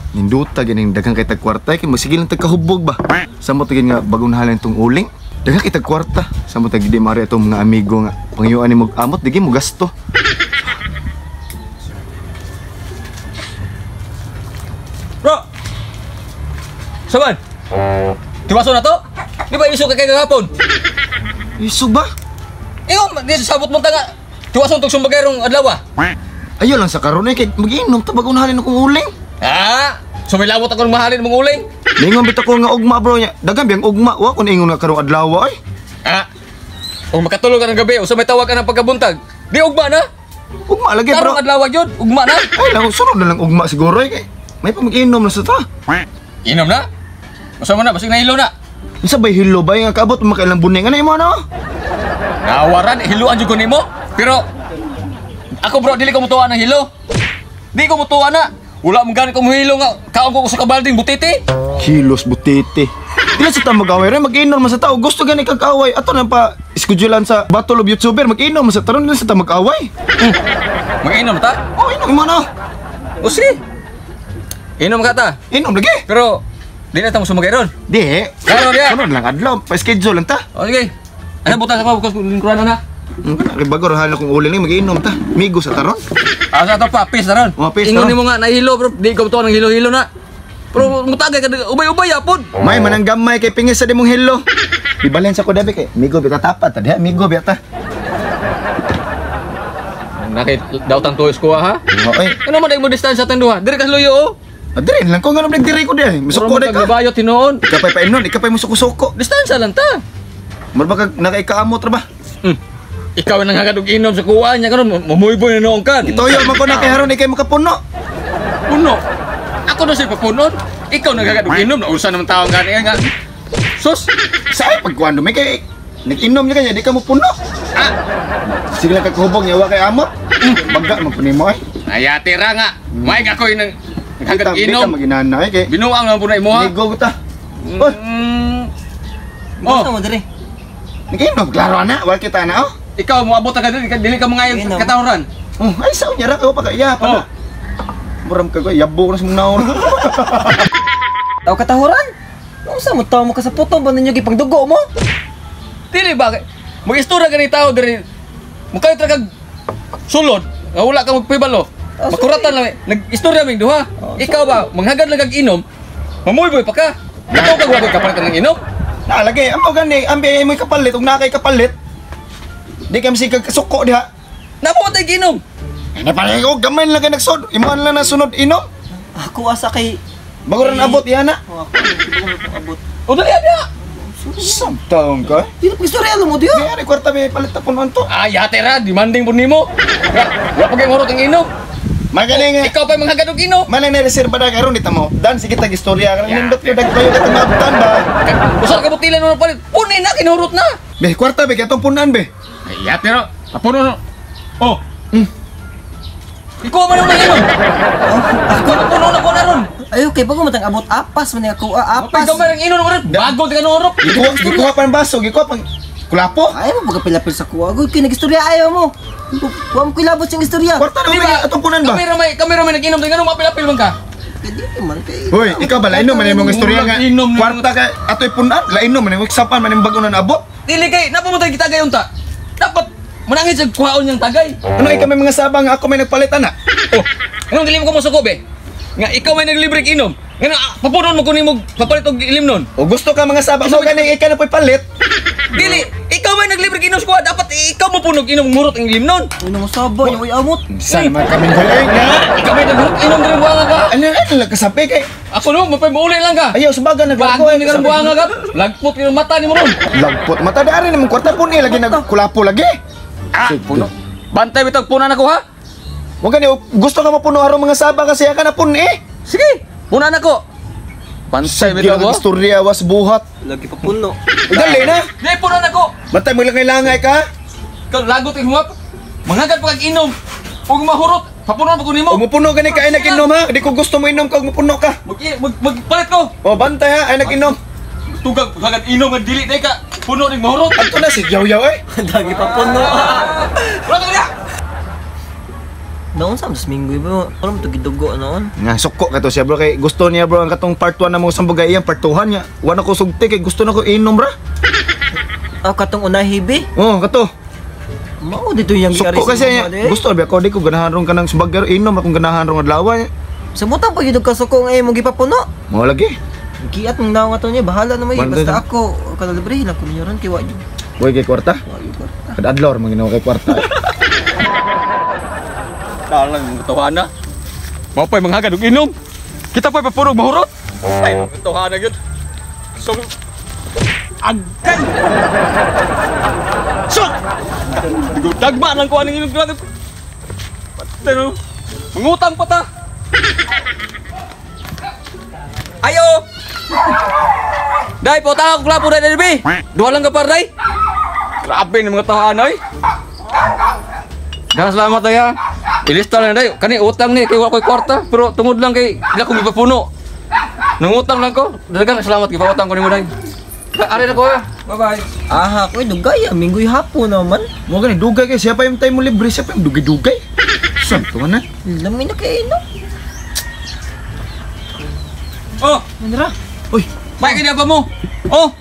Ninduta ganing daghang kay tag kwarta kay masigil lang tagkahubog ba. Samo tigin nga bagong nahalan tong uling. Daghang kay tag kwarta. Samo tag di mari atong mga amigo nga pangyuan ni mo amot digi mo gasto. Bro. Saban. Tiwaso na to? Di ba iso ka kay gahapon? Isu ba? Iyo, di sabot mo tanga. Tiwaso tong sumbagayong adlaw. Ayo lang sa karon kay magiinom ta bagong nahalin akong uling. Sumilabot ako ng mahalin mong uling. Ningon bitaw ko nga ugma bro nya. Dagan biyang ugma wa kun ingon nga karong adlaw ay. Kung makatulog ka ng gabi, usa may tawag ka ng pagkabuntag. Di ugma na. Ugma lagi bro. Karong adlaw yun, ugma na. Ay lang sunod na lang ugma siguro kay. May pa mag-inom na sa ta. Inom na. Usa mo na, basig na hilo na. Unsa bay hilo bay nga kaabot makailang buning ana imo na? Nawaran, hiluan jud ko nimo. Pero ako bro, dili ko mutuwa ng hilo. Di ko mutuwa na. Wala mong ganit ko hilo nga. Kaon ko sa kabalding butiti. Kilos butiti. Dili sa ta mag-away ray mag-inom man sa tao. Gusto gani kag-away. Ato na pa iskudulan sa Battle of YouTuber mag-inom man sa taron dili sa ta mag-away. Mag-inom ta? Oh, inom mo na. O sige. Inom ka ta. Inom lagi. Pero di na ta mo sumagay ron. Di. Karon dia. Sunod lang adlaw, pa-schedule lang ta. O sige. Ano butas ako bukas lingkuran na. Bago rahala kong uling ni mag-inom ta. Migo sa taron. Asa to pa pis na ron. Oh, pis Ingon taron. nimo nga na hilo bro. Di ko mutuwa ng hilo-hilo na. Pero mutagay ka ubay-ubay apod. May manang gamay kay pingis sa dimong hilo. Ibalen sa ko dabi kay migo bita tapat ta diha, migo bita. Nakit daw tang tuwis ko ha. Okay. Ano man mo distansya tang duha? Dire ka luyo oh. Adren lang ko nga nagdiri ko diha. Musuko Pero ka. magbayot tinuon. Ikapay pa imnon, ikapay musuko-suko. Distansya lang ta. Marbag nakaikaamot ra ba? Ikaw ang nangagadog inom sa kuha niya karon mamuyboy na noong kan. Itoyo man ko na kay haron ikay makapuno. Puno. Ako na siya papunon. Ikaw nagagadog inom na usa naman taong gani nga. Sus, Sa ay pagkuando may kay nag-inom niya kanya di ka mo puno. Sige lang kagkahubog niya wa kay amot. Bagga man punimo ay. ayate ra nga. May ako yung naghagadog Di ka inom. maginana ay kay. Binuang lang po na imo ha. Ligo ta. Oh, Oh, mo dire? nag-inom klaro ana, wa kita na oh. ikaw mo abot ka dili ka mga Inom. katawran. Oh, ay sao niya ra ko pa kaya pa. Muram ka ko yabo na sa mga naon. Taw katahuran? Unsa mo taw mo ka sa puto ba ninyo gipangdugo mo? Dili ba? Mag-istorya gani tao diri. Mukha tra kag sulod. Wala ka magpibalo. Makuratan lang. Nag-istorya ming duha. Ikaw ba manghagad lang kag inom? Mamuyboy pa ka. Ikaw kag wala kapalit ng inom. Nalagay amo gani ambi mo kapalit ug nakay kapalit. Di ka masig kasuko diha. Napamatay ginom. Ay napalay ko gamay lang kay nagsod. Imuan lang na sunod inom. Ako asa kay Bago rin abot yana. ako hindi ko abot. O dali abya. Samtaon ka. Dili ko istorya mo diyo. Kaya kwarta may palit na punuan to. Ay, ate ra, demanding po nimo. Wala pa kayong horot ang inom. Magaling nga. Ikaw pa yung manghagad og inom. Malang na reserva na karon dito mo. Dan sige tag istorya ka nindot ko dagpayo ka tumabtan ba. Usal ka butilan mo palit. Punin na kinurot na. Be kwarta be katong punan be. Ay, ate ra. Tapuno no. Oh. Ikaw man ang inom. Ako na puno na ko na ron. Ayo kay bago matang abot apas man ako Apas. apas. Ikaw man ang inom mo ron. Bago di ka nurot. Gikuha pa ng baso, gikuha pang kulapo. Ay mo pagapilapil sa kuha. Agoy kay nagistorya ayaw mo. Wa mo kilabot siyang istorya. Kwarta na ba atong punan ba? Kamera may nag-inom. Tingnan mo mapilapil man ka. Kay di man kay. Hoy, ikaw ba lainom man imong istorya nga. Inom na- Kwarta ka atoy punan, lainom man imong sapan man imong bago na naabot. Dili kay, napamatay kita gayon ta. Dapat manangin sa kuhaon niyang tagay. Ano ikaw may mga sabang nga ako may nagpalitan na. Oh, anong dili mo ko musuko be? Nga ikaw may naglibre inom. Nga papunon mo kunin mo papalit og ilim nun. O gusto ka mga sabang mo gani ikaw na po'y palit. Dili, ikaw may naglibre inom squad. Dapat ikaw mo punog inom murot ang ilim nun. Ano mo sabo, yung amot. Sana man kami hulay nga. Ikaw may naglurot inom din buwanga ka. Ano lang kasabi kay. Ako no, mapay maulay lang ka. Ayaw subaga naglago. Bago ni ka ng buwanga ka. Lagpot yung mata ni mo ron. Lagpot mata dari namang kwarta po ni lagi nagkulapo lagi. Puno. Bantay bitag punan ako ha. Mo gani gusto ka mapuno aron mga sabang kasi ka na pun eh. Sige, punan ako. Bantay Sige bitag ang ko. istorya was buhat. Lagi pa puno. Dali na. Di punan ako. Bantay mo lang kailangan ka. Ikaw lagot ang humap. Manghagad pa kag inom. Ug mahurot. Papunon pa ko nimo. Kung mupuno gani ka ay nag-inom ha. Di ko gusto mo inom kag mupuno ka. Magpalit ko. O bantay ha ay nag-inom. Tugag hagad inom nga dili day ka. Puno ning mahurot. Adto na si yaw-yaw eh. Lagi pa puno. Wala ka na. Noon sa mas minggoy bro. Ano mo to gidugo noon? Nga suko ka to siya bro kay gusto niya bro ang katong part 1 na mo sambagay iyang part 2 niya. Wala ko sugti kay gusto na ko inom bra. Katong unahi be. Oh, kato. Mao dito yung Suko kasi niya. Gusto ba ako di ko ganahan ron kanang sambagay inom akong ganahan ron adlaw niya. Samutang pag gidug ka suko nga mo gipapuno. Mo lagi. Giat mong nawa to niya bahala na may Banda basta na. ako kada libre lang kuminyoran kay wa jud. Boy kay kwarta. Kada adlaw man ginawa kay kwarta. Dalang mga tawhana. Mao pa'y manghagad og inom. Kita pa'y papurog mahurot. Ay, mga tawhana gyud. So agay. So dagma lang ko aning inom grabe. Pero mangutang pa ta. Ayo. Dai, potang ako klapo dai bi. Dua lang ka par dai. Grabe ni mga tawhana oy. Dah selamat ya. Ilista lang dai. Kani utang ni kay wala koy kwarta, pero tungod lang kay dila ko gipapuno. Nangutang lang ko. Dagang salamat kay pautang ko nimo dai. Ari na ko. Bye-bye. Aha, koy dugay minggoy hapon naman. Mo gani dugay kay siya pa yung time mo libre siya pa yung dugay-dugay. San to man? Lami na kay no. Oh, Mandra. Uy, may kanya pa mo. Oh,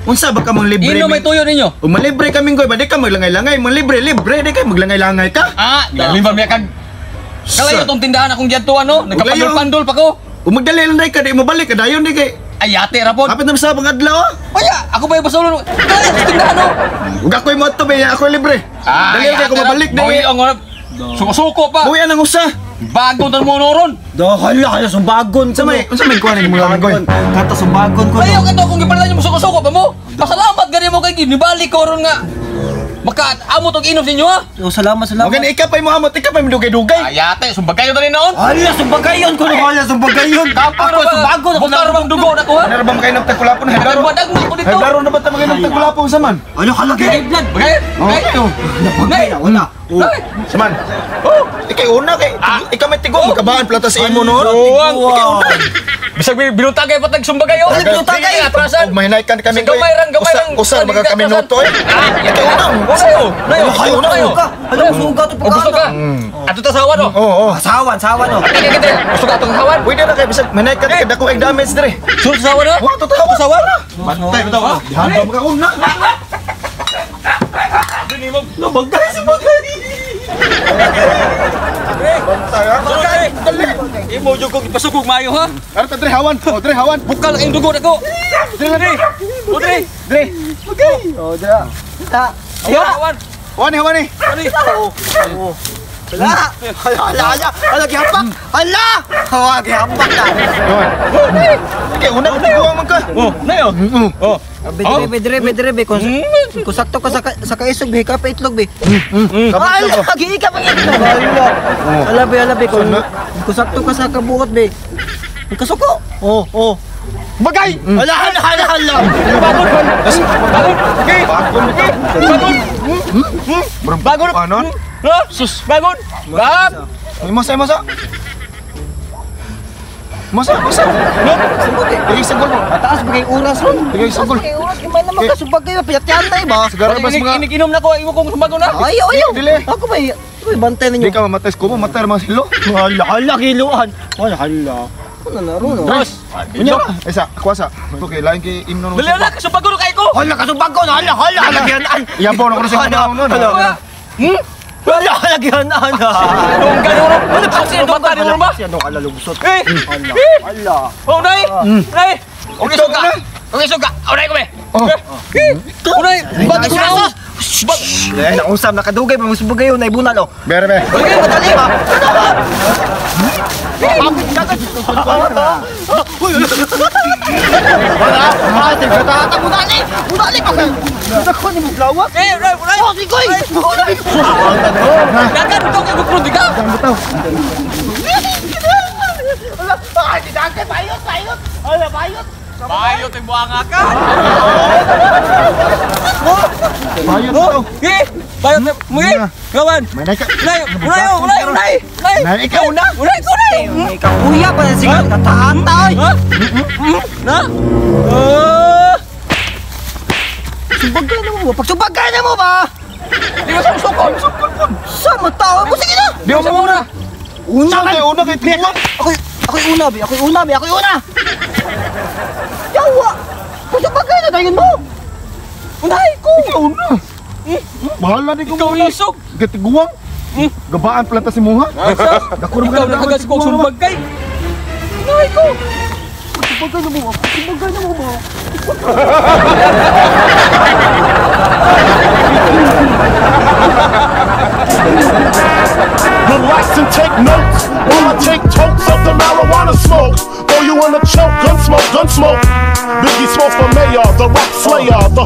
unsa ba ka mong libre? ino may tuyo ninyo. O malibre kaming goy, ba di ka maglangay-langay, libre di ka maglangay-langay ka. Ah, dali ba miya kag kalayo tong tindahan akong diadto ano, Uglayo. nagkapandol-pandol pa ko. O magdali lang ka, di mo balik ka dayon di kay. Ay, ate rapon. Kapit na sa mga adlaw. Kaya, ako ba yung basulon? Kaya, sa tindahan no. Ug ako mo to be, ako libre. Dali kay ko mabalik Bawi di. ang suko-suko pa. Buwi ang usa. Bago tan mo noron. Hala kaya sumbagon Unsa may kuan ni mga goy? Kata sumbagon ko. Ayaw ka to kung gipalitan yung suko-suko pa mo. Pasalamat gani mo kay ginibalik ko ron nga. Maka-amo tong inom ninyo ha. Oh, salamat. O gani ikapay mo amot, ikapay mo dugay-dugay. Ay, ate, sumbagay dali noon. Hala sumbagayon ko hala sumbagayon. Ako sumbagon ako Bukar bang dugo na ko ha. Ano ba kayo nagtagulapon? Nagbadag mo ako dito. Naglaro na ba tayo mga nagtagulapon sa man? Ano hala kay blood. Bagay? Bagay? Bagay? Wala. Bagay? Saman. Oh, ikay una kay ikaw may tigo magkabaan plata sa imo noon. Buwang. Bisag binuta kay patag sumbagay oh. binuta kay? Atrasan. Mahinay kan kami Gamay rang. Usa mga kami minuto eh. Ikay una. Usayo. Kayo na Usayo. ka. Hala suga to O gusto ka? Ato ta sawan oh. Oo. Sawan no. Kita. Gusto ka itong sawan? Pwede na kay bisag mahinay kan kada ko damage dire. Sulit sawan oh. Wa to tawo sawan. Bantay bitaw. Handa ka una. Nabagay si bagay. Bantay ha. Dali. Imo jud ko ipasugog maayo ha. Ara ta dire hawan. O dire hawan. Bukal ang dugo nako. Dali. Dali. Dire. Okay. O dire. Ta. Ayo sawan. Wani hawani. Dali. Hala gihapak. Hala. Hawa gihapak na. Ikay una ko man ka. Oh, nayo. Oh. Bedre kung sakto ka sa kaisog be ka pa itlog be. Kapag ko. Lagi ka pang itlog. Hala be kung sakto ka sa kabuot be. Kasuko. Oh. Bagay. Hala. Bagon. Okay. Bagon. Ano? Ha? Sus, bagon. Bab. Mosa. Tigay sagol mo. Taas bagay oras ron. Tigay sagol. Bagay oras may naman ka subagay piyat-yan na ba? Sigara bas mga. Iniginom na ko imo kong sumbagon na. Ayo. Dili. Ako ba bantay ninyo? Di ka mamatay ko mo matay mga silo. Hala kiluan. Hala. Ano na ron? Dos. Unya. Isa, kuasa. Okay, lain kay imno no. Dali na ka sumbagon kay ko. Hala kasubagon. Hala. Lagyanan. Iyabaw na ko sa mga no. Hala lagyanan. Dong ganuro. Ano pa siya dong ganuro ba? Siya nung alalusot. Eh. Hala. Oh, nay. Nay. Okay, suga. Oh, nay ko be. Oh, nay. Bakit siya? Nausap nakadugay pa musubagay yun na ibunal oh. Bere. Okay, madali ba? Budali pa ka. Dako ni mo blawak. Eh, nay. Oh, sigoy. Dagan to kay gupro di ka. Ay, didagay bayot. Hala, bayot. Bayo tay buanga ka. Bayo to. Eh, bayo mo eh. Kawan. May nay ka. Unay. Nay ikaw na. Unay ko na. May kakuya pa na sigal katahantay. Ha? Na? Oh. Subagay na mo ba? Pagsubagay na mo ba? Di mo sa sukol. Sama tao ko, sige na! Di mo sa muna. Una, Saan kayo una kay tiguan? Ako yung una, be. Ako yung una, be. Ako yung una! Yawa! Kasi bagay na tayo mo! Unahin ko! Ikaw na. Bahala ni ko Ikaw muna. isog. Gatiguang. Gabaan planta si Muha. Dako Ikaw na agad ko sumbag kay. Unahin ko! Kasi bagay na mo, kasi bagay na mo ba? Relax and take notes while I take totes of the marijuana smoke. Throw you in a choke, gun smoke, gun smoke. Biggie Smalls for mayor, the rap slayer, the